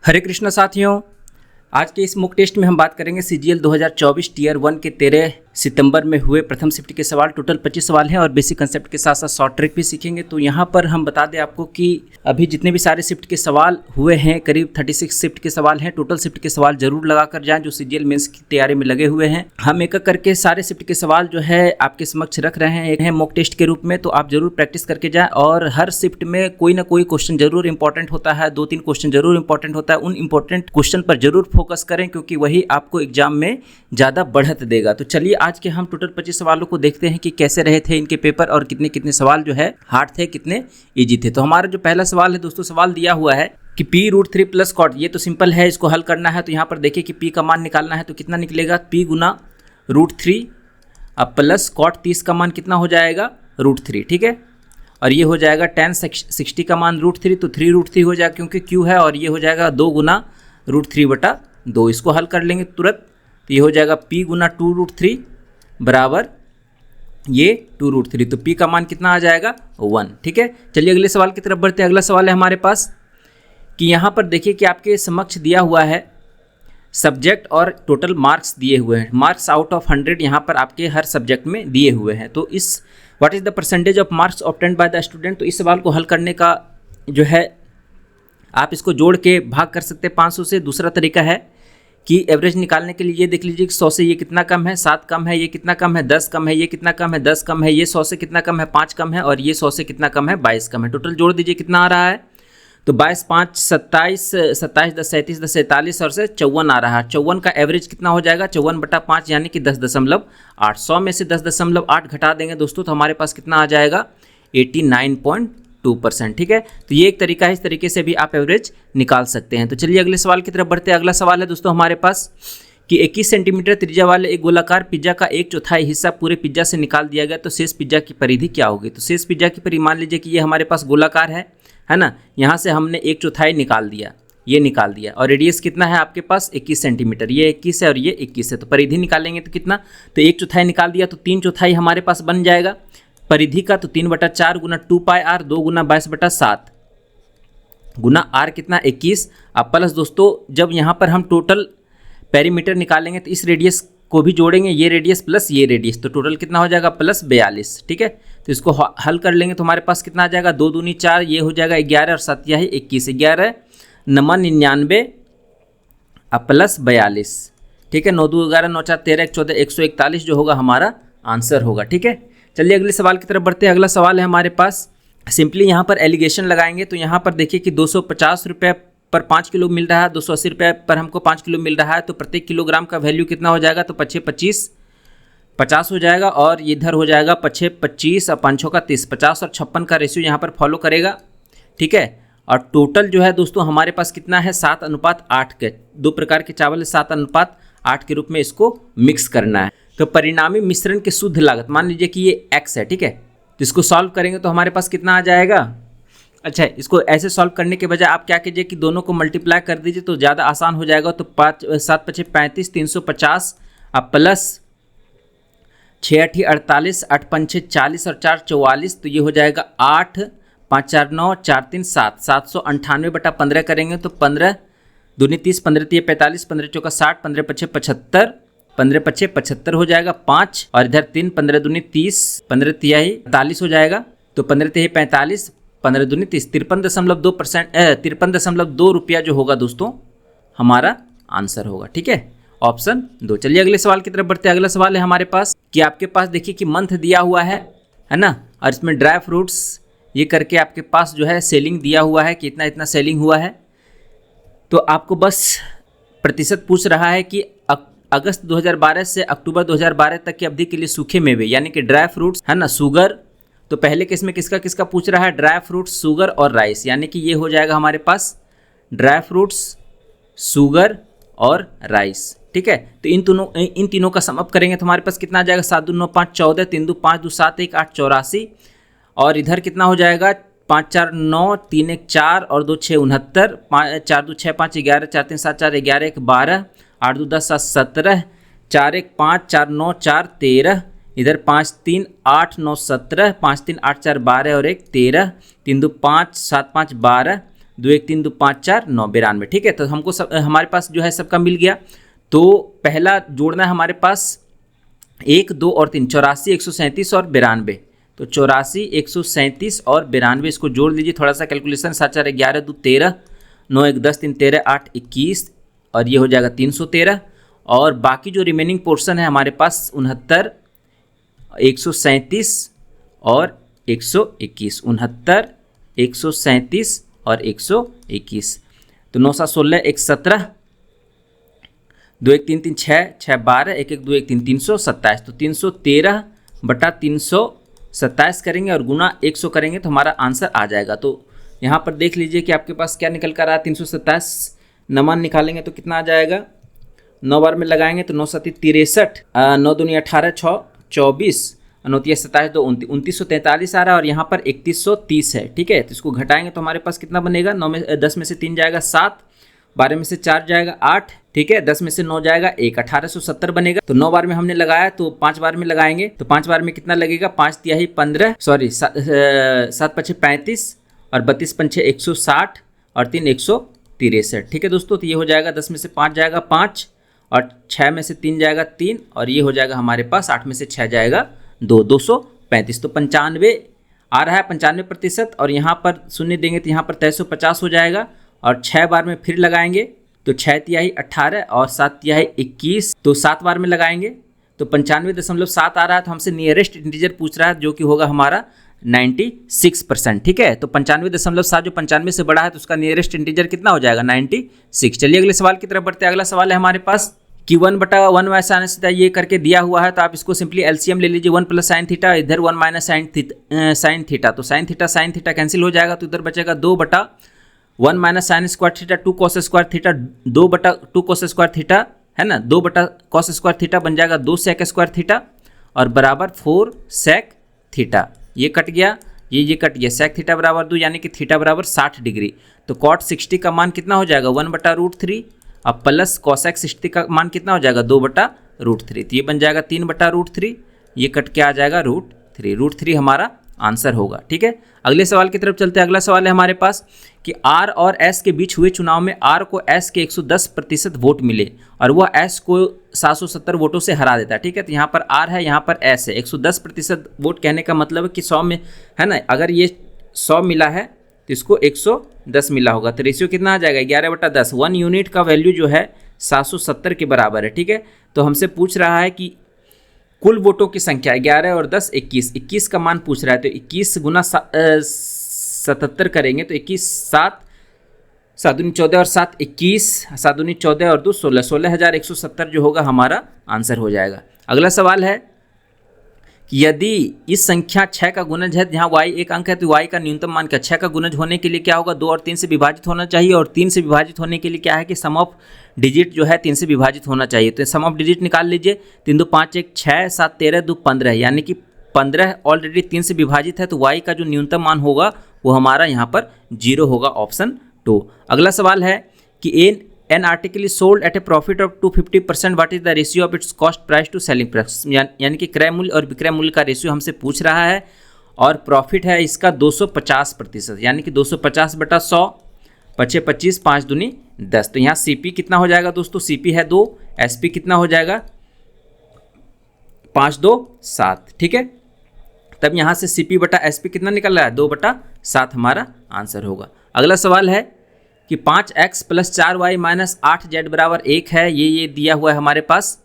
हरे कृष्ण साथियों, आज के इस मॉक टेस्ट में हम बात करेंगे सीजीएल 2024 टीयर 1 के 13 सितंबर में हुए प्रथम शिफ्ट के सवाल। टोटल 25 सवाल हैं और बेसिक कंसेप्ट के साथ साथ शॉर्ट ट्रिक भी सीखेंगे। तो यहाँ पर हम बता दें आपको कि अभी जितने भी सारे शिफ्ट के सवाल हुए हैं, करीब 36 शिफ्ट के सवाल हैं। टोटल शिफ्ट के सवाल जरूर लगा कर जाएं जो सीजीएल मेंस की तैयारी में लगे हुए हैं। हम एक एक करके सारे शिफ्ट के सवाल जो है आपके समक्ष रख रहे हैं मॉक टेस्ट के रूप में, तो आप जरूर प्रैक्टिस करके जाएं। और हर शिफ्ट में कोई ना कोई क्वेश्चन जरूर इंपॉर्टेंट होता है, 2-3 क्वेश्चन जरूर इंपॉर्टेंट होता है। उन इंपॉर्टेंट क्वेश्चन पर जरूर फोकस करें क्योंकि वही आपको एग्जाम में ज़्यादा बढ़त देगा। तो चलिए आज के हम टोटल 25 सवालों को देखते हैं कि कैसे रहे थे इनके पेपर और कितने कितने सवाल जो है हार्ड थे, कितने इजी थे। तो हमारा जो पहला सवाल है दोस्तों, सवाल दिया हुआ है कि p√3 प्लस कॉट। ये तो सिंपल है, इसको हल करना है। तो यहाँ पर देखिए कि p का मान निकालना है तो कितना निकलेगा, p गुना √3 अब प्लस कॉट 30 का मान कितना हो जाएगा, √3। ठीक है, और ये हो जाएगा tan 60 का मान √3 तो 3√3 हो जाएगा क्योंकि q है, और ये हो जाएगा 2 गुना √3/2। इसको हल कर लेंगे तुरंत, तो ये हो जाएगा p गुना 2√3 बराबर ये 2√3। तो p का मान कितना आ जाएगा, 1। ठीक है, चलिए अगले सवाल की तरफ बढ़ते हैं। अगला सवाल है हमारे पास कि यहाँ पर देखिए कि आपके समक्ष दिया हुआ है सब्जेक्ट और टोटल मार्क्स दिए हुए हैं। मार्क्स आउट ऑफ 100 यहाँ पर आपके हर सब्जेक्ट में दिए हुए हैं। तो इस what is the percentage of marks obtained by the student. तो इस सवाल को हल करने का जो है आप इसको जोड़ के भाग कर सकते हैं 500 से। दूसरा तरीका है कि एवरेज निकालने के लिए ये देख लीजिए कि 100 से ये कितना कम है, 7 कम है, ये कितना कम है, 10 कम है, ये कितना कम है, 10 कम है, ये 100 से कितना कम है, 5 कम है, और ये 100 से कितना कम है, 22 कम है। टोटल जोड़ दीजिए कितना आ रहा है, तो 22, 5, 27, 27, 10, 37, 10, 43 और से 54 आ रहा है। 54 का एवरेज कितना हो जाएगा, 54/5 यानी कि 10.8। 100 में से 10.8 घटा देंगे दोस्तों तो हमारे पास कितना आ जाएगा, 89.2%। ठीक है, तो ये एक तरीका है, इस तरीके से भी आप एवरेज निकाल सकते हैं। तो चलिए अगले सवाल की तरफ बढ़ते हैं। अगला सवाल है दोस्तों हमारे पास कि 21 सेंटीमीटर त्रिज्या वाले एक गोलाकार पिज्जा का 1/4 हिस्सा पूरे पिज्जा से निकाल दिया गया, तो शेष पिज्जा की परिधि क्या होगी। तो शेष पिज्जा की परिधि, मान लीजिए कि ये हमारे पास गोलाकार है ना, यहाँ से हमने 1/4 निकाल दिया, ये निकाल दिया, और रेडियस कितना है आपके पास 21 सेंटीमीटर, ये 21 है और ये 21 है। तो परिधि निकालेंगे तो कितना, तो 1/4 निकाल दिया तो 3/4 हमारे पास बन जाएगा परिधि का। तो 3/4 गुना 2πr 2 गुना 22/7 गुना r कितना 21। अब प्लस दोस्तों जब यहाँ पर हम टोटल पेरीमीटर निकालेंगे तो इस रेडियस को भी जोड़ेंगे, ये रेडियस प्लस ये रेडियस, तो टोटल कितना हो जाएगा प्लस 42। ठीक है, तो इसको हल कर लेंगे तो हमारे पास कितना आ जाएगा, 2 दूनी 4, ये हो जाएगा 11 और 7 21, 11 9 99 अब प्लस 42। ठीक है, 9 2 11 9 4 13 1 14 141 जो होगा हमारा आंसर होगा। ठीक है, चलिए अगले सवाल की तरफ बढ़ते हैं। अगला सवाल है हमारे पास, सिंपली यहाँ पर एलिगेशन लगाएंगे। तो यहाँ पर देखिए कि 250 रुपये पर 5 किलो मिल रहा है, 280 रुपये पर हमको 5 किलो मिल रहा है, तो प्रत्येक किलोग्राम का वैल्यू कितना हो जाएगा, तो 5 25 50 हो जाएगा, और इधर हो जाएगा 5 25 और 5 का 30, 50 और 56 का रेशियो यहाँ पर फॉलो करेगा। ठीक है, और टोटल जो है दोस्तों हमारे पास कितना है, 7:8 के 2 प्रकार के चावल 7:8 के रूप में इसको मिक्स करना है। तो परिणामी मिश्रण की शुद्ध लागत, मान लीजिए कि ये x है। ठीक है, तो इसको सॉल्व करेंगे तो हमारे पास कितना आ जाएगा। अच्छा, इसको ऐसे सॉल्व करने के बजाय आप क्या कीजिए कि दोनों को मल्टीप्लाई कर दीजिए तो ज़्यादा आसान हो जाएगा। तो 7 5 35 350 अब प्लस 6 8 48 8 5 40 और 4 44, तो ये हो जाएगा 8 5 4 9 4 3 7 798/15 करेंगे तो 15 दूनी 30 15 3 45 15 4 60 15 5 75 15 5 75 हो जाएगा 5, और इधर 3 15 दूनी 30 15 तिहाई 45 हो जाएगा, तो 15 तिहाई 45 15 दूनी 30 53.2%, 53.2 रुपया जो होगा दोस्तों हमारा आंसर होगा। ठीक है, ऑप्शन 2। चलिए अगले सवाल की तरफ बढ़ते हैं। अगला सवाल है हमारे पास कि आपके पास देखिए कि मंथ दिया हुआ है ना, और इसमें ड्राई फ्रूट्स ये करके आपके पास जो है सेलिंग दिया हुआ है कि इतना इतना सेलिंग हुआ है। तो आपको बस प्रतिशत पूछ रहा है कि अगस्त 2012 से अक्टूबर 2012 तक की अवधि के लिए सूखे मेवे यानी कि ड्राई फ्रूट्स है ना, शुगर। तो पहले केस में किसका किसका पूछ रहा है, ड्राई फ्रूट्स, शुगर और राइस, यानी कि ये हो जाएगा हमारे पास ड्राई फ्रूट्स, शुगर और राइस। ठीक है, तो इन तीनों का सम अप करेंगे तो हमारे पास कितना आ जाएगा, 7 2 9 5 14 3 2 5 2 7 1 8 84, और इधर कितना हो जाएगा 5 4 9 3 1 4 और 2 6 69, 4 2 6 5 11 4 3 7 4 11 1 12 8 2 10 7 17 4 1 5 4 9 4 13, इधर 5 3 8 9 17 5 3 8 4 12 और 1 13 3 2 5 7 5 12 2 1 3 2 5 4 9 92, ठीक है। तो हमको हमारे पास जो है सबका मिल गया। तो पहला जोड़ना है हमारे पास 1 2 और 3, 84 137 और 92। तो 84 137 और 92 इसको जोड़ लीजिए, थोड़ा सा कैलकुलेशन, 7 4 11 2 13, 9 1 10 3 13 8 21 और ये हो जाएगा 313। और बाकी जो रिमेनिंग पोर्शन है हमारे पास 69 137 और 121, 69 137 और 121। तो 9 7 16 1 17, 2 1 3 3 6 6 12, 1 1 2 1 3 327। तो 313 बटा 327 करेंगे और गुना 100 करेंगे तो हमारा आंसर आ जाएगा। तो यहाँ पर देख लीजिए कि आपके पास क्या निकल कर रहा है। 327 नमन निकालेंगे तो कितना आ जाएगा, 9 बार में लगाएंगे तो 9 7 63, 9 दूनी 18 6 24, 9 3 27 2 2943 आ रहा है और यहाँ पर 3130 है, ठीक है। तो इसको घटाएंगे तो हमारे पास कितना बनेगा, 10 में से 3 जाएगा 7, 12 में से 4 जाएगा 8, ठीक है। 10 में से 9 जाएगा 1, 1870 बनेगा। तो 9 बार में हमने लगाया तो 5 बार में लगाएंगे तो 5 बार में कितना लगेगा, 5 तिहाई 15, सॉरी 7 पछे 35 और 32 पंछे 160 और 3 163, ठीक है दोस्तों। तो ये हो जाएगा 10 में से 5 जाएगा 5 और 6 में से 3 जाएगा 3 और ये हो जाएगा हमारे पास 8 में से 6 जाएगा 2, 235। तो 95 आ रहा है, 95%। और यहाँ पर शून्य देंगे तो यहाँ पर 350 हो जाएगा और 6 बार में फिर लगाएंगे तो 6 तिहाई 18 और 7 तिहाई 21, तो 7 बार में लगाएंगे तो 95.7 आ रहा है। तो हमसे नियरेस्ट इंटीजर पूछ रहा है जो कि होगा हमारा 96%, ठीक है। तो 95.7 जो 95 से बड़ा है तो उसका नियरेस्ट इंटीजर कितना हो जाएगा, 96। चलिए अगले सवाल की तरफ बढ़ते हैं। अगला सवाल है हमारे पास कि 1/1 माइनस साइन थीटा ये करके दिया हुआ है। तो आप इसको सिंपली एलसीएम ले लीजिए, 1 प्लस साइन थीटा, इधर 1 माइनस साइन थीटा। तो साइन थीटा कैंसिल हो जाएगा तो इधर बचेगा 2/1 minus sine square theta 2 cos square theta, 2/2 cos square theta है ना, 2/cos स्क्वायर थीटा बन जाएगा 2 सेक स्क्वायर थीटा और बराबर 4 सेक थीटा। ये कट गया, ये कट गया, सेक थीटा बराबर 2 यानी कि थीटा बराबर 60 डिग्री। तो कॉट 60 का मान कितना हो जाएगा, 1/√3 अब प्लस कॉसेक 60 का मान कितना हो जाएगा, 2/√3। तो ये बन जाएगा 3/√3, ये कट के आ जाएगा √3। √3 हमारा आंसर होगा, ठीक है। अगले सवाल की तरफ चलते हैं। अगला सवाल है हमारे पास कि R और S के बीच हुए चुनाव में R को S के 110% वोट मिले और वह S को 770 वोटों से हरा देता है, ठीक है। तो यहाँ पर R है, यहाँ पर S है। 110% वोट कहने का मतलब है कि 100 में है ना, अगर ये 100 मिला है तो इसको 110 मिला होगा। तो रेशियो कितना आ जाएगा, 11/10। 1 यूनिट का वैल्यू जो है 770 के बराबर है, ठीक है। तो हमसे पूछ रहा है कि कुल वोटों की संख्या 11 और 10 21, 21 का मान पूछ रहा है। तो 21 गुना 77 करेंगे तो 21 7 7 दूनी 14 और 7 21, 7 दूनी 14 और 2 16, 16,170 जो होगा हमारा आंसर हो जाएगा। अगला सवाल है कि यदि इस संख्या 6 का गुणज है, जहाँ y एक अंक है तो y का न्यूनतम मान क्या, 6 का गुणज होने के लिए क्या होगा, 2 और 3 से विभाजित होना चाहिए और 3 से विभाजित होने के लिए क्या है कि सम ऑफ डिजिट जो है 3 से विभाजित होना चाहिए। तो सम ऑफ डिजिट निकाल लीजिए, 3 2 5 1 6 7 13 2 15 यानी कि 15 ऑलरेडी 3 से विभाजित है तो y का जो न्यूनतम मान होगा वो हमारा यहाँ पर 0 होगा, ऑप्शन 2। अगला सवाल है कि an article is sold at a profit of 250%, what is the ratio of its cost price to selling price, यानी कि क्रय मूल्य और विक्रय मूल्य का रेशियो हमसे पूछ रहा है और प्रॉफिट है इसका 250%, यानी कि 250/100, 25 25 5 दूनी 10। तो यहाँ CP कितना हो जाएगा दोस्तों, CP है 2, SP कितना हो जाएगा 5 2 7, ठीक है। तब यहाँ से CP/SP कितना निकल रहा है, 2/7 हमारा आंसर होगा। अगला सवाल है कि 5x + 4y - 8z बराबर 1 है, ये दिया हुआ है हमारे पास।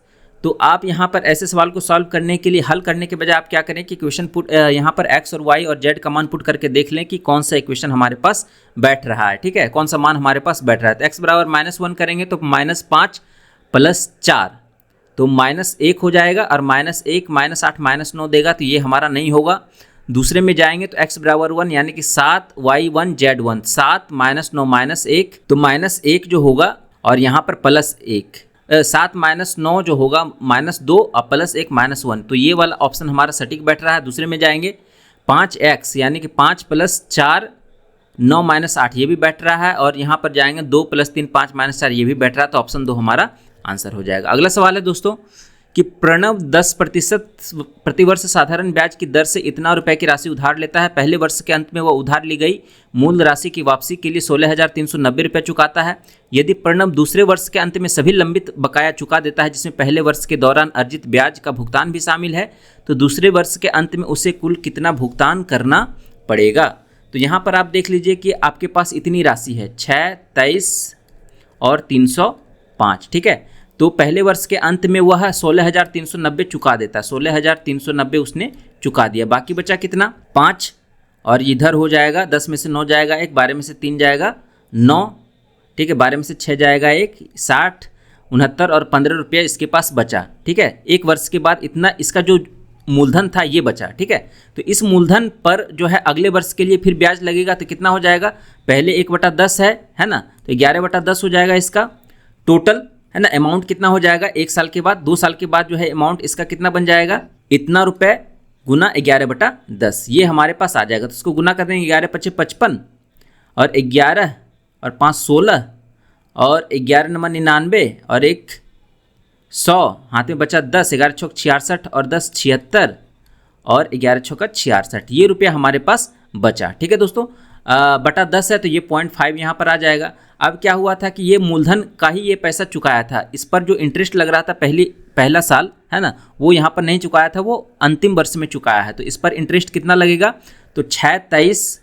तो आप यहाँ पर ऐसे सवाल को सॉल्व करने के लिए हल करने के बजाय आप क्या करें कि इक्वेशन पुट यहाँ पर x और y और z का मान पुट करके देख लें कि कौन सा इक्वेशन हमारे पास बैठ रहा है, ठीक है, कौन सा मान हमारे पास बैठ रहा है। तो x बराबर -1 करेंगे तो -5 + 4 तो -1 हो जाएगा और -1 -8 -9 देगा, तो ये हमारा नहीं होगा। दूसरे में जाएंगे तो x बराबर 1 यानी कि 7 y1 z1, 7 -9 -1 तो -1 जो होगा और यहाँ पर +1, 7 -9 जो होगा -2 और +1 -1, तो ये वाला ऑप्शन हमारा सटीक बैठ रहा है। दूसरे में जाएंगे 5x यानी कि 5 + 4 9 -8 ये भी बैठ रहा है और यहाँ पर जाएंगे 2 + 3 5 -4 ये भी बैठ रहा है, तो ऑप्शन 2 हमारा आंसर हो जाएगा। अगला सवाल है दोस्तों कि प्रणव 10% प्रतिवर्ष साधारण ब्याज की दर से इतना रुपए की राशि उधार लेता है। पहले वर्ष के अंत में वह उधार ली गई मूल राशि की वापसी के लिए 16,390 रुपये चुकाता है। यदि प्रणव दूसरे वर्ष के अंत में सभी लंबित बकाया चुका देता है, जिसमें पहले वर्ष के दौरान अर्जित ब्याज का भुगतान भी शामिल है, तो दूसरे वर्ष के अंत में उसे कुल कितना भुगतान करना पड़ेगा। तो यहाँ पर आप देख लीजिए कि आपके पास इतनी राशि है 6, 23 और 305, ठीक है। तो पहले वर्ष के अंत में वह 16,390 चुका देता है, 16,390 उसने चुका दिया। बाकी बचा कितना 5, और इधर हो जाएगा 10 में से 9 जाएगा 1, 12 में से 3 जाएगा 9, ठीक है, 12 में से 6 जाएगा 1, 60, 69 और 15 रुपया इसके पास बचा, ठीक है। एक वर्ष के बाद इतना इसका जो मूलधन था ये बचा, ठीक है। तो इस मूलधन पर जो है अगले वर्ष के लिए फिर ब्याज लगेगा, तो कितना हो जाएगा, पहले 1/10 है ना, तो 11/10 हो जाएगा इसका टोटल, है ना। अमाउंट कितना हो जाएगा 1 साल के बाद, 2 साल के बाद जो है अमाउंट इसका कितना बन जाएगा, इतना रुपए गुना 11/10, ये हमारे पास आ जाएगा। तो इसको गुना कर देंगे, 11×5 = 55 और 11 और 5 16 और 11 9 99 और 1 100, हाथ में बचा 10, 11 छक 66 और 10 76 और 11 छक 66, ये रुपया हमारे पास बचा, ठीक है दोस्तों। बटा 10 है तो ये 0.5 यहाँ पर आ जाएगा। अब क्या हुआ था कि ये मूलधन का ही ये पैसा चुकाया था, इस पर जो इंटरेस्ट लग रहा था पहला साल, है ना, वो यहाँ पर नहीं चुकाया था, वो अंतिम वर्ष में चुकाया है। तो इस पर इंटरेस्ट कितना लगेगा, तो 6, 23,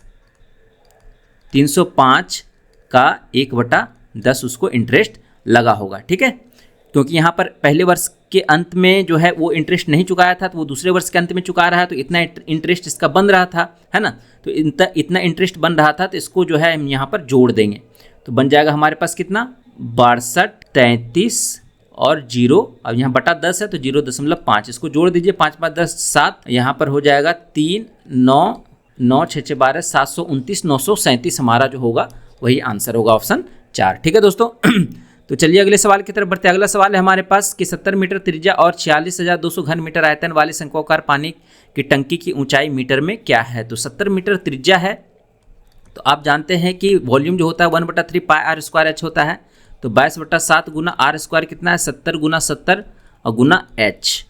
305 का 1/10 उसको इंटरेस्ट लगा होगा, ठीक है। क्योंकि यहाँ पर पहले वर्ष के अंत में जो है वो इंटरेस्ट नहीं चुकाया था, तो वो दूसरे वर्ष के अंत में चुका रहा है, तो इतना इंटरेस्ट इसका बन रहा था, है ना। तो इतना इंटरेस्ट बन रहा था, तो इसको जो है हम यहाँ पर जोड़ देंगे, तो बन जाएगा हमारे पास कितना 62, 33 और 0, अब यहाँ बटा 10 है तो 0.5, इसको जोड़ दीजिए, 5 5 10 7, यहाँ पर हो जाएगा 3 9 9 6 6 12 729 937 हमारा जो होगा वही आंसर होगा ऑप्शन 4, ठीक है दोस्तों। तो चलिए अगले सवाल की तरफ बढ़ते हैं। अगला सवाल है हमारे पास कि 70 मीटर त्रिज्या और 46,200 घन मीटर आयतन वाले शंक्वाकार पानी की टंकी की ऊंचाई मीटर में क्या है। तो 70 मीटर त्रिज्या है, तो आप जानते हैं कि वॉल्यूम जो होता है 1/3 पाई r स्क्वायर h होता है, तो 22/7 गुना r स्क्वायर कितना है 70 गुना 70 और गुना h,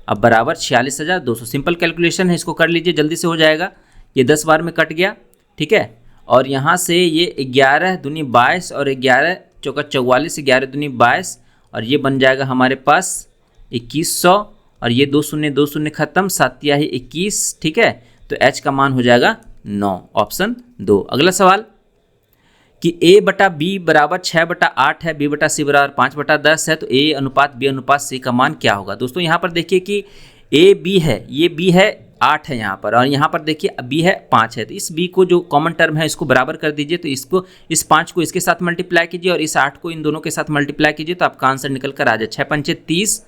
अब बराबर 46,200। सिंपल कैलकुलेशन है, इसको कर लीजिए, जल्दी से हो जाएगा। ये 10 बार में कट गया, ठीक है, और यहाँ से ये 11 दूनी 22 और 11 चौका 44, 11 दूनी 22 और ये बन जाएगा हमारे पास 2100 और ये 2 शून्य खत्म, 7 या 21, ठीक है। तो h का मान हो जाएगा 9, ऑप्शन 2। अगला सवाल कि a/b बराबर 6/8 है, b/c बराबर 5/10 है, तो a अनुपात b अनुपात c का मान क्या होगा। दोस्तों यहाँ पर देखिए कि a b है, ये b है 8 है यहाँ पर, और यहाँ पर देखिए b है 5 है, तो इस b को जो कॉमन टर्म है इसको बराबर कर दीजिए, तो इसको इस 5 को इसके साथ मल्टीप्लाई कीजिए और इस 8 को इन दोनों के साथ मल्टीप्लाई कीजिए, तो आपका आंसर निकल कर आ जाए 6 5 30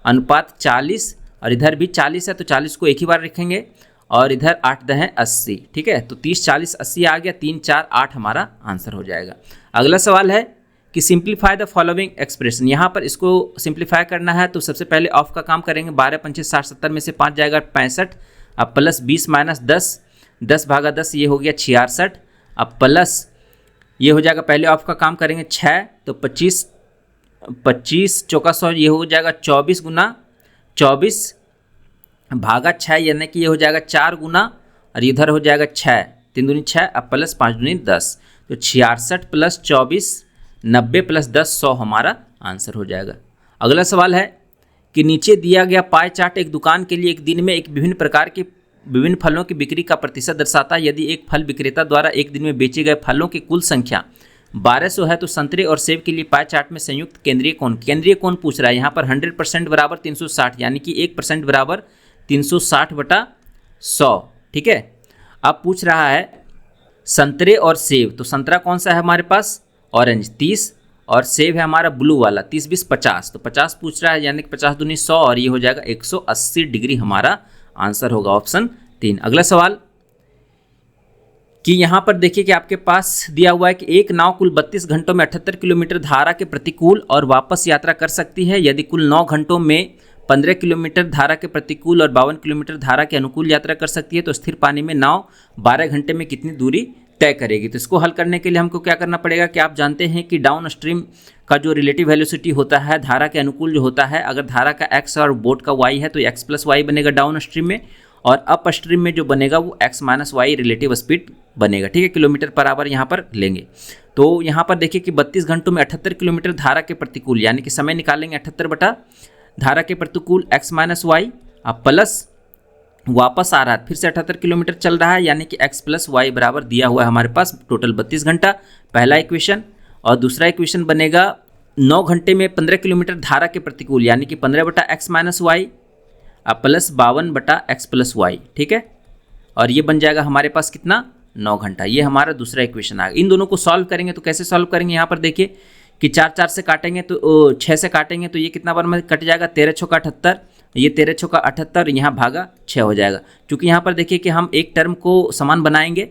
अनुपात 40, और इधर भी 40 है तो 40 को एक ही बार रखेंगे और इधर 8 10 80, ठीक है। तो 30 40 80 आ गया, 3 4 8 हमारा आंसर हो जाएगा। अगला सवाल है कि सिंप्लीफाई द फॉलोइंग एक्सप्रेशन, यहाँ पर इसको सिंप्लीफाई करना है, तो सबसे पहले ऑफ का काम करेंगे। 12 5 60 70 में से 5 जाएगा 65, अब प्लस 20 माइनस 10, 10/10 ये हो गया 66, अब प्लस ये हो जाएगा, पहले ऑफ का काम करेंगे 6, तो 25 चौका 100 ये हो जाएगा 24 गुना 24 भागा 6, यानी कि ये हो जाएगा 4 गुना और इधर हो जाएगा 6, 3 दूनी 6, अब प्लस 5 दूनी 10, तो 66 प्लस 24 90 प्लस 10 100 हमारा आंसर हो जाएगा। अगला सवाल है कि नीचे दिया गया पाई चार्ट एक दुकान के लिए एक दिन में एक विभिन्न प्रकार के विभिन्न फलों की बिक्री का प्रतिशत दर्शाता है। यदि एक फल विक्रेता द्वारा एक दिन में बेचे गए फलों की कुल संख्या 1200 है, तो संतरे और सेब के लिए पाई चार्ट में संयुक्त केंद्रीय कोण पूछ रहा है। यहाँ पर 100% बराबर 360, यानी कि 1% बराबर 360/100, ठीक है। अब पूछ रहा है संतरे और सेब, तो संतरा कौन सा है हमारे पास, ऑरेंज 30, और सेब है हमारा ब्लू वाला 30 20 50, तो 50 पूछ रहा है, यानी कि 50 दूनी 100 और ये हो जाएगा 180 डिग्री हमारा आंसर होगा ऑप्शन 3। अगला सवाल कि यहाँ पर देखिए कि आपके पास दिया हुआ है कि एक नाव कुल 32 घंटों में 78 किलोमीटर धारा के प्रतिकूल और वापस यात्रा कर सकती है। यदि कुल 9 घंटों में 15 किलोमीटर धारा के प्रतिकूल और 52 किलोमीटर धारा के अनुकूल यात्रा कर सकती है, तो स्थिर पानी में नाव 12 घंटे में कितनी दूरी तय करेगी। तो इसको हल करने के लिए हमको क्या करना पड़ेगा कि आप जानते हैं कि डाउन स्ट्रीम का जो रिलेटिव वेलोसिटी होता है धारा के अनुकूल जो होता है, अगर धारा का x और बोट का y है तो x प्लस वाई बनेगा डाउन स्ट्रीम में, और अप स्ट्रीम में जो बनेगा वो x minus y relative speed बनेगा। ठीक है, किलोमीटर पर आवर यहाँ पर लेंगे। तो यहाँ पर देखिए कि 32 घंटों में 78 किलोमीटर धारा के प्रतिकूल, यानी कि समय निकालेंगे 78 बटा धारा के प्रतिकूल x माइनस वाई, अब प्लस वापस आ रहा है फिर से 78 किलोमीटर चल रहा है, यानी कि x प्लस वाई बराबर दिया हुआ है हमारे पास टोटल 32 घंटा, पहला इक्वेशन। और दूसरा इक्वेशन बनेगा 9 घंटे में 15 किलोमीटर धारा के प्रतिकूल, यानी कि 15 बटा एक्स माइनस वाई अब प्लस 52 बटा एक्स प्लस वाई। ठीक है, और ये बन जाएगा हमारे पास कितना 9 घंटा। ये हमारा दूसरा इक्वेशन आ गया। इन दोनों को सॉल्व करेंगे तो कैसे सॉल्व करेंगे, यहाँ पर देखिए कि 4 से काटेंगे तो 6 से काटेंगे तो ये कितना बार में कट जाएगा, 13 छक्का 78, ये 13 छक्का 78, यहाँ भागा 6 हो जाएगा। क्योंकि यहाँ पर देखिए कि हम एक टर्म को समान बनाएंगे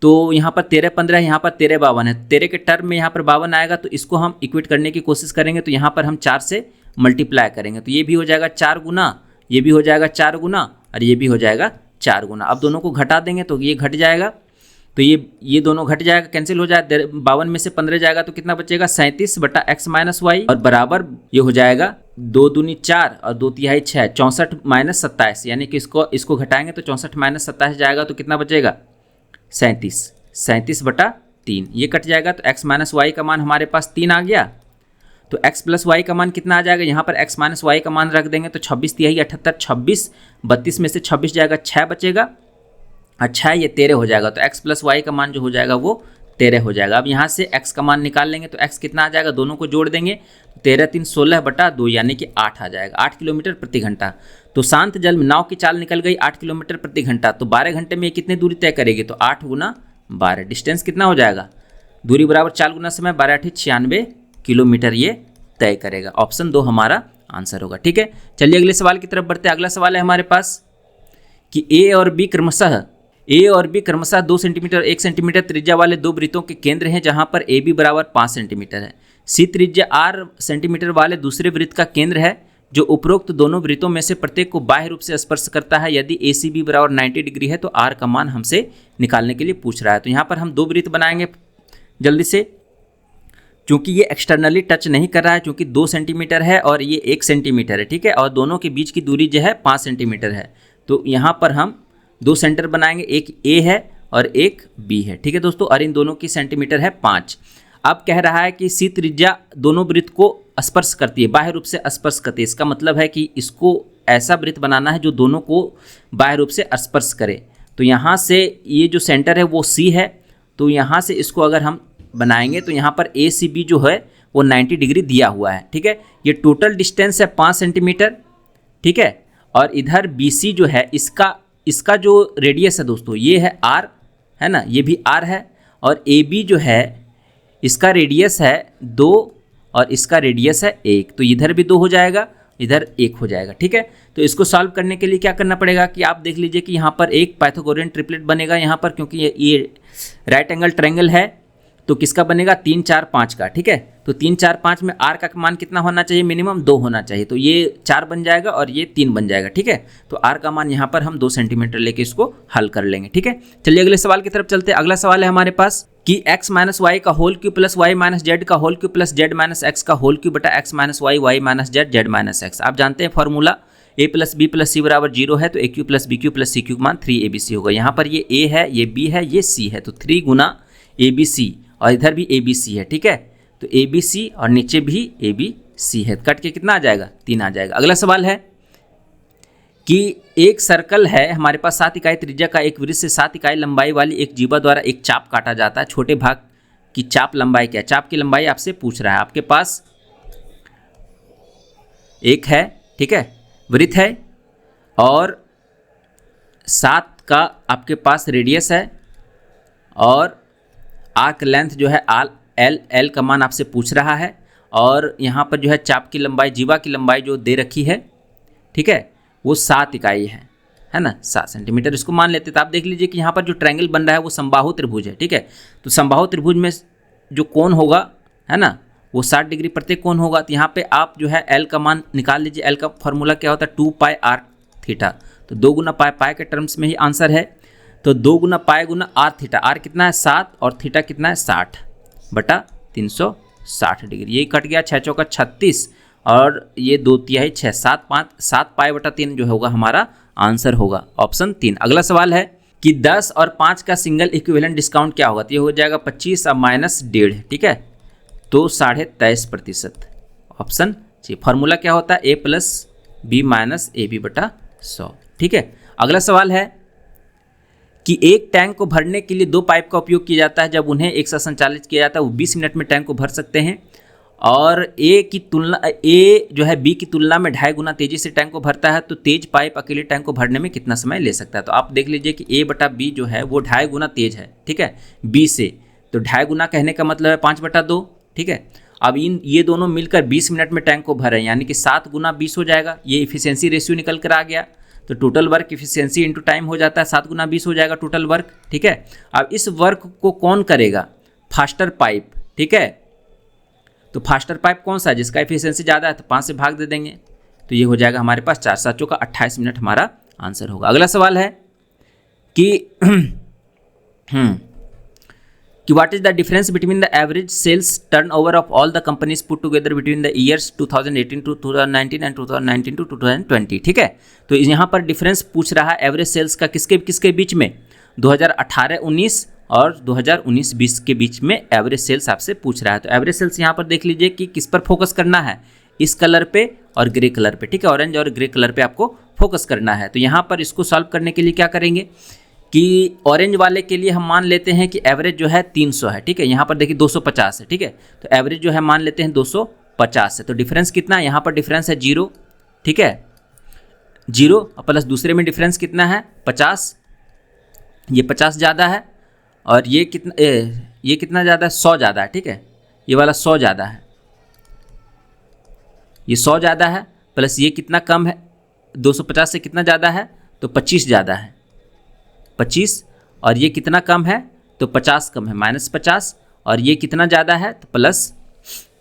तो यहाँ पर 13 15 है, यहाँ पर 13 52 है, 13 के टर्म में यहाँ पर 52 आएगा तो इसको हम इक्वेट करने की कोशिश करेंगे तो यहाँ पर हम 4 से मल्टीप्लाई करेंगे तो ये भी हो जाएगा 4 गुना, ये भी हो जाएगा 4 गुना और ये भी हो जाएगा 4 गुना। अब दोनों को घटा देंगे तो ये घट जाएगा, तो ये दोनों घट जाएगा, कैंसिल हो जाएगा, 52 में से 15 जाएगा तो कितना बचेगा 37 बटा एक्स माइनस वाई, और बराबर ये हो जाएगा 2 दूनी 4 और 2 तिहाई 6, 64 माइनस 27, यानी कि इसको घटाएंगे तो 64 माइनस 27 जाएगा तो कितना बचेगा 37 बटा 3, ये कट जाएगा तो x माइनस वाई का मान हमारे पास 3 आ गया। तो x प्लस वाई का मान कितना आ जाएगा, यहाँ पर x माइनस वाई का मान रख देंगे तो 26 तिहाई 78, 26 32 में से 26 जाएगा 6 बचेगा, अच्छा ये 13 हो जाएगा। तो x प्लस वाई का मान जो हो जाएगा वो 13 हो जाएगा। अब यहाँ से x का मान निकाल लेंगे तो x कितना आ जाएगा, दोनों को जोड़ देंगे 13 3 16 बटा 2 यानी कि 8 आ जाएगा, 8 किलोमीटर प्रति घंटा। तो शांत जल में नाव की चाल निकल गई 8 किलोमीटर प्रति घंटा, तो 12 घंटे में ये कितनी दूरी तय करेगी, तो 8 गुना 12, डिस्टेंस कितना हो जाएगा, दूरी बराबर 4 गुना समय 12 8 96 किलोमीटर ये तय करेगा। ऑप्शन 2 हमारा आंसर होगा। ठीक है, चलिए अगले सवाल की तरफ बढ़ते हैं। अगला सवाल है हमारे पास कि ए और बी क्रमशः 2 सेंटीमीटर और 1 सेंटीमीटर त्रिज्या वाले दो वृत्तों के केंद्र हैं, जहां पर ए बी बराबर 5 सेंटीमीटर है। सी त्रिज्या r सेंटीमीटर वाले दूसरे वृत्त का केंद्र है जो उपरोक्त दोनों वृत्तों में से प्रत्येक को बाह्य रूप से स्पर्श करता है। यदि ए सी बी बराबर 90 डिग्री है तो r का मान हमसे निकालने के लिए पूछ रहा है। तो यहाँ पर हम दो वृत्त बनाएंगे जल्दी से, क्योंकि ये एक्सटर्नली टच नहीं कर रहा है, क्योंकि 2 सेंटीमीटर है और ये 1 सेंटीमीटर है। ठीक है, और दोनों के बीच की दूरी जो है 5 सेंटीमीटर है। तो यहाँ पर हम 2 सेंटर बनाएंगे, एक ए है और एक बी है। ठीक है दोस्तों, और इन दोनों की सेंटीमीटर है 5। अब कह रहा है कि सी त्रिज्या दोनों वृत्त को स्पर्श करती है, बाह्य रूप से स्पर्श करती है। इसका मतलब है कि इसको ऐसा वृत्त बनाना है जो दोनों को बाह्य रूप से स्पर्श करे। तो यहाँ से ये जो सेंटर है वो सी है, तो यहाँ से इसको अगर हम बनाएंगे तो यहाँ पर ए सी बी जो है वो 90 डिग्री दिया हुआ है। ठीक है, ये टोटल डिस्टेंस है 5 सेंटीमीटर। ठीक है, और इधर बी सी जो है इसका जो रेडियस है दोस्तों ये है r, है ना, ये भी r है, और ए बी जो है इसका रेडियस है 2 और इसका रेडियस है 1, तो इधर भी 2 हो जाएगा, इधर 1 हो जाएगा। ठीक है, तो इसको सॉल्व करने के लिए क्या करना पड़ेगा कि आप देख लीजिए कि यहाँ पर एक पाइथागोरियन ट्रिपलेट बनेगा यहाँ पर, क्योंकि ये राइट एंगल ट्रायंगल है तो किसका बनेगा 3 4 5 का। ठीक है, तो 3 4 5 में r का मान कितना होना चाहिए, मिनिमम 2 होना चाहिए, तो ये 4 बन जाएगा और ये 3 बन जाएगा। ठीक है, तो r का मान यहाँ पर हम 2 सेंटीमीटर लेके इसको हल कर लेंगे। ठीक है, चलिए अगले सवाल की तरफ चलते हैं। अगला सवाल है हमारे पास कि x माइनस वाई का whole cube plus y minus z का whole cube plus z minus x का होल क्यूब बटा x minus y minus z z minus x. आप जानते हैं formula a plus b plus c बराबर 0 है, तो a cube plus b cube plus c cube मान 3abc होगा। यहाँ पर ये a है, ये b है, ये c है, तो 3 गुना abc, और इधर भी ABC है। ठीक है, तो ABC और नीचे भी ABC है, कट के कितना आ जाएगा 3 आ जाएगा। अगला सवाल है कि एक सर्कल है हमारे पास 7 इकाई त्रिज्या का एक वृत्त से 7 इकाई लंबाई वाली एक जीवा द्वारा एक चाप काटा जाता है। छोटे भाग की चाप लंबाई क्या है, चाप की लंबाई आपसे पूछ रहा है। आपके पास एक है, ठीक है, वृत्त है और 7 का आपके पास रेडियस है, और आर्क लेंथ जो है एल का मान आपसे पूछ रहा है, और यहाँ पर जो है चाप की लंबाई, जीवा की लंबाई जो दे रखी है, ठीक है, वो 7 इकाई है ना, 7 सेंटीमीटर इसको मान लेते। तो आप देख लीजिए कि यहाँ पर जो ट्रायंगल बन रहा है वो समबाहु त्रिभुज है। ठीक है, तो समबाहु त्रिभुज में जो कोण होगा, है ना, वो 60 डिग्री प्रत्येक कोण होगा। तो यहाँ पे आप जो है एल का मान निकाल लीजिए। एल का फॉर्मूला क्या होता है 2 पाई r थीटा, तो 2 गुना पाई के टर्म्स में ही आंसर है। तो 2 गुना पाई गुना आर थीटा, आर कितना है 7 और थीटा कितना है 60 बटा 360 डिग्री। ये कट गया, 6 चौका 36 और ये 2 तिहाई 6, 7 पाई बटा 3 जो होगा हमारा आंसर होगा ऑप्शन 3। अगला सवाल है कि 10 और 5 का सिंगल इक्विवेलेंट डिस्काउंट क्या होगा, तो ये हो जाएगा 25 और माइनस 1.5, ठीक है, तो 23.5% ऑप्शन जी। फॉर्मूला क्या होता है, a plus b minus a b बटा 100, ठीक है। अगला सवाल है कि एक टैंक को भरने के लिए 2 पाइप का उपयोग किया जाता है। जब उन्हें एक साथ संचालित किया जाता है वो 20 मिनट में टैंक को भर सकते हैं और ए जो है बी की तुलना में 2.5 गुना तेजी से टैंक को भरता है, तो तेज पाइप अकेले टैंक को भरने में कितना समय ले सकता है। तो आप देख लीजिए कि a बटा बी जो है वो 2.5 गुना तेज है, ठीक है, b से, तो 2.5 गुना कहने का मतलब है 5 बटा 2, ठीक है। अब ये दोनों मिलकर 20 मिनट में टैंक को भरें, यानी कि 7 गुना 20 हो जाएगा। ये इफिशियंसी रेशियो निकल कर आ गया, तो total work efficiency into time हो जाता है, 7 गुना 20 हो जाएगा टोटल वर्क, ठीक है। अब इस वर्क को कौन करेगा, फास्टर पाइप, ठीक है। तो फास्टर पाइप कौन सा है, जिसका इफिशियंसी ज़्यादा है, तो 5 से भाग दे देंगे, तो ये हो जाएगा हमारे पास 4 7 चौका 28 मिनट हमारा आंसर होगा। अगला सवाल है कि what is the difference between the average sales turnover of all the companies put together between the years 2018 to 2019 and 2019 to 2020, ठीक है। तो यहाँ पर डिफरेंस पूछ रहा है एवरेज सेल्स का किसके बीच में, 2018-19 और 2019-20 के बीच में एवरेज सेल्स आपसे पूछ रहा है। तो एवरेज सेल्स यहाँ पर देख लीजिए कि किस पर फोकस करना है, इस कलर पे और ग्रे कलर पे, ठीक है, ऑरेंज और ग्रे कलर पे आपको फोकस करना है। तो यहाँ पर इसको सॉल्व करने के लिए क्या करेंगे कि ऑरेंज वाले के लिए हम मान लेते हैं कि एवरेज जो है 300 है, ठीक है। यहाँ पर देखिए 250 है, ठीक है, तो एवरेज जो है मान लेते हैं 250 है। तो डिफरेंस कितना है, यहाँ पर डिफरेंस है 0, ठीक है, 0 प्लस दूसरे में डिफरेंस कितना है 50, ये 50 ज़्यादा है और ये कितना ज़्यादा है, 100 ज़्यादा है, ठीक है, ये वाला 100 ज़्यादा है, ये 100 ज़्यादा है, प्लस ये कितना कम है, 250 से कितना ज़्यादा है, तो 25 ज़्यादा है, 25, और ये कितना कम है, तो 50 कम है, -50, और ये कितना ज़्यादा है, तो प्लस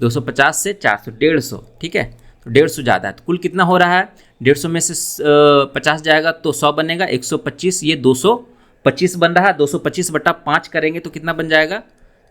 250 से 400, 150, ठीक है, तो 150 ज़्यादा है। तो कुल कितना हो रहा है, 150 में से 50 जाएगा तो 100 बनेगा, 125, ये 225 बन रहा है, 225 बटा 5 करेंगे तो कितना बन जाएगा,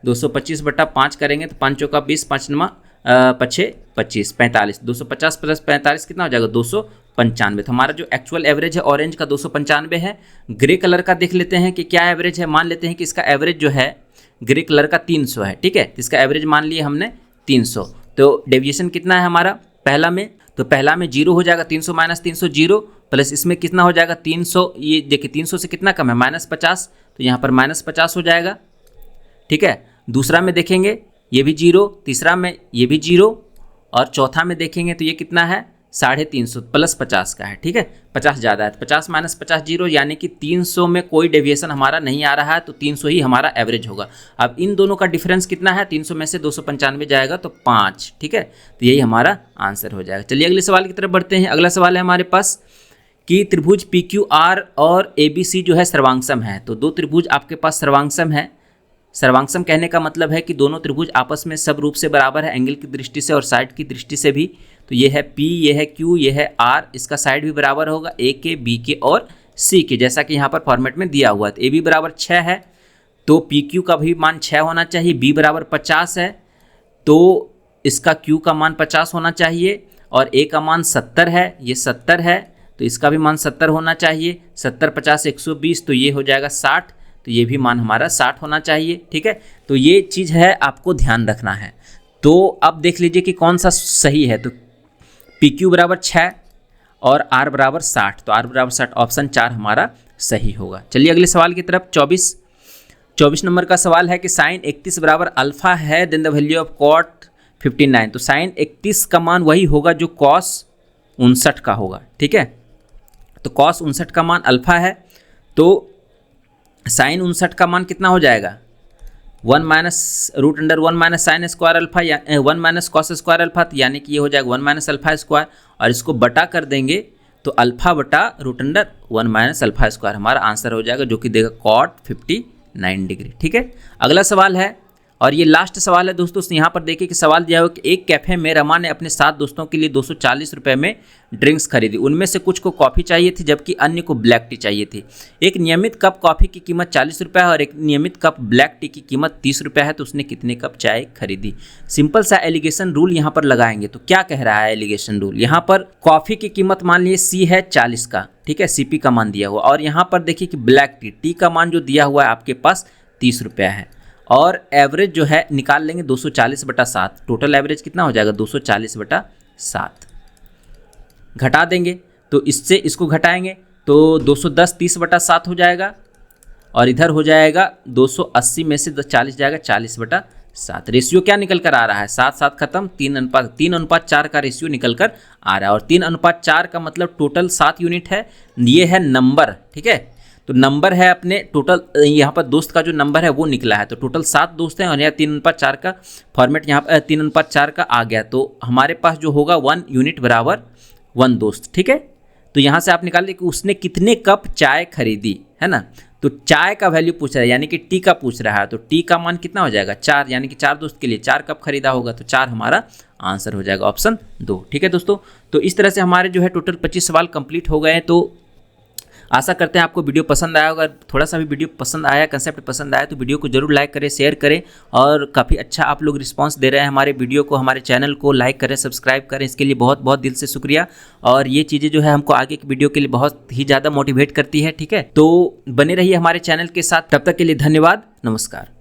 225 बटा 5 करेंगे तो 5 चौका 20, 5 नमा 5 25, 45, 250 प्लस 45 कितना हो जाएगा 295। तो हमारा जो एक्चुअल एवरेज है ऑरेंज का 295 है। ग्रे कलर का देख लेते हैं कि क्या एवरेज है, मान लेते हैं कि इसका एवरेज जो है ग्रे कलर का 300 है, ठीक है, तो इसका एवरेज मान लिए हमने 300। तो डेविएशन कितना है हमारा पहला में, तो पहला में 0 हो जाएगा, 300 माइनस 300 0, प्लस इसमें कितना हो जाएगा 300, ये देखिए 300 से कितना कम है -50, तो यहाँ पर -50 हो जाएगा, ठीक है। दूसरा में देखेंगे ये भी 0, तीसरा में ये भी 0, और चौथा में देखेंगे तो ये कितना है 350 प्लस 50 का है, ठीक है, 50 ज़्यादा है, तो 50 माइनस 50 0, यानी कि 300 में कोई डेविएशन हमारा नहीं आ रहा है, तो 300 ही हमारा एवरेज होगा। अब इन दोनों का डिफरेंस कितना है, 300 में से 295 जाएगा तो 5, ठीक है, तो यही हमारा आंसर हो जाएगा। चलिए अगले सवाल की तरफ बढ़ते हैं। अगला सवाल है हमारे पास कि त्रिभुज PQR और ABC जो है सर्वांगसम है। तो 2 त्रिभुज आपके पास सर्वांगसम है। सर्वांगसम कहने का मतलब है कि दोनों त्रिभुज आपस में सब रूप से बराबर है, एंगल की दृष्टि से और साइड की दृष्टि से भी। तो ये है P, ये है Q, ये है R, इसका साइड भी बराबर होगा A के, B के और C के, जैसा कि यहाँ पर फॉर्मेट में दिया हुआ है। तो AB बराबर 6 है तो PQ का भी मान 6 होना चाहिए, B बराबर 50 है तो इसका Q का मान 50 होना चाहिए, और A का मान 70 है, ये 70 है तो इसका भी मान 70 होना चाहिए, 70 50 120, तो ये हो जाएगा 60, तो ये भी मान हमारा 60 होना चाहिए, ठीक है। तो ये चीज़ है आपको ध्यान रखना है। तो अब देख लीजिए कि कौन सा सही है, तो PQ बराबर 6 और R बराबर 60, तो R बराबर 60 ऑप्शन 4 हमारा सही होगा। चलिए अगले सवाल की तरफ। 24 नंबर का सवाल है कि साइन 31 बराबर अल्फा है, then the value of cot 59। तो साइन 31 का मान वही होगा जो कॉस 59 का होगा, ठीक है। तो कॉस 59 का मान अल्फा है, तो साइन 59 का मान कितना हो जाएगा 1 minus root under 1 minus sine square alpha या 1 माइनस कॉस स्क्वायर अल्फा, यानी कि ये हो जाएगा 1 माइनस अल्फा स्क्वायर, और इसको बटा कर देंगे तो अल्फा बटा root under 1 minus alpha square हमारा आंसर हो जाएगा, जो कि देगा कॉट 59 डिग्री, ठीक है। अगला सवाल है और ये लास्ट सवाल है दोस्तों, यहाँ पर देखिए कि सवाल दिया हुआ कि एक कैफ़े में रमा ने अपने 7 दोस्तों के लिए 240 रुपये में ड्रिंक्स खरीदी। उनमें से कुछ को कॉफ़ी चाहिए थी जबकि अन्य को ब्लैक टी चाहिए थी। एक नियमित कप कॉफ़ी की कीमत 40 रुपये है और एक नियमित कप ब्लैक टी की कीमत 30 रुपये है, तो उसने कितने कप चाय खरीदी। सिंपल सा एलिगेशन रूल यहाँ पर लगाएंगे। तो क्या कह रहा है एलिगेशन रूल, यहाँ पर कॉफ़ी की कीमत मान लीजिए सी है 40 का, ठीक है, सीपी का मान दिया हुआ, और यहाँ पर देखिए कि ब्लैक टी का मान जो दिया हुआ है आपके पास 30 रुपये है, और एवरेज जो है निकाल लेंगे 240/7। टोटल एवरेज कितना हो जाएगा 240/7। घटा देंगे तो इससे इसको घटाएंगे तो 210 30/7 हो जाएगा, और इधर हो जाएगा 280 में से 40 जाएगा 40/7। रेशियो क्या निकल कर आ रहा है, 7 खत्म, 3:4 का रेशियो निकल कर आ रहा है। और 3:4 का मतलब टोटल 7 यूनिट है, ये है नंबर, ठीक है। तो नंबर है अपने टोटल, यहाँ पर दोस्त का जो नंबर है वो निकला है, तो टोटल 7 दोस्त हैं, और यहाँ 3:4 का फॉर्मेट यहाँ पर 3:4 का आ गया, तो हमारे पास जो होगा 1 यूनिट बराबर 1 दोस्त, ठीक है। तो यहाँ से आप निकाल लें कि उसने कितने कप चाय खरीदी, है ना। तो चाय का वैल्यू पूछ रहा है, यानी कि टी का पूछ रहा है, तो टी का मान कितना हो जाएगा 4, यानी कि 4 दोस्त के लिए 4 कप खरीदा होगा, तो 4 हमारा आंसर हो जाएगा, ऑप्शन 2, ठीक है दोस्तों। तो इस तरह से हमारे जो है टोटल 25 सवाल कंप्लीट हो गए हैं। तो आशा करते हैं आपको वीडियो पसंद आया होगा। थोड़ा सा भी वीडियो पसंद आया, कंसेप्ट पसंद आया, तो वीडियो को जरूर लाइक करें, शेयर करें, और काफ़ी अच्छा आप लोग रिस्पांस दे रहे हैं हमारे वीडियो को। हमारे चैनल को लाइक करें, सब्सक्राइब करें, इसके लिए बहुत बहुत दिल से शुक्रिया। और ये चीज़ें जो है हमको आगे की वीडियो के लिए बहुत ही ज़्यादा मोटिवेट करती है, ठीक है। तो बने रहिए हमारे चैनल के साथ, तब तक के लिए धन्यवाद, नमस्कार।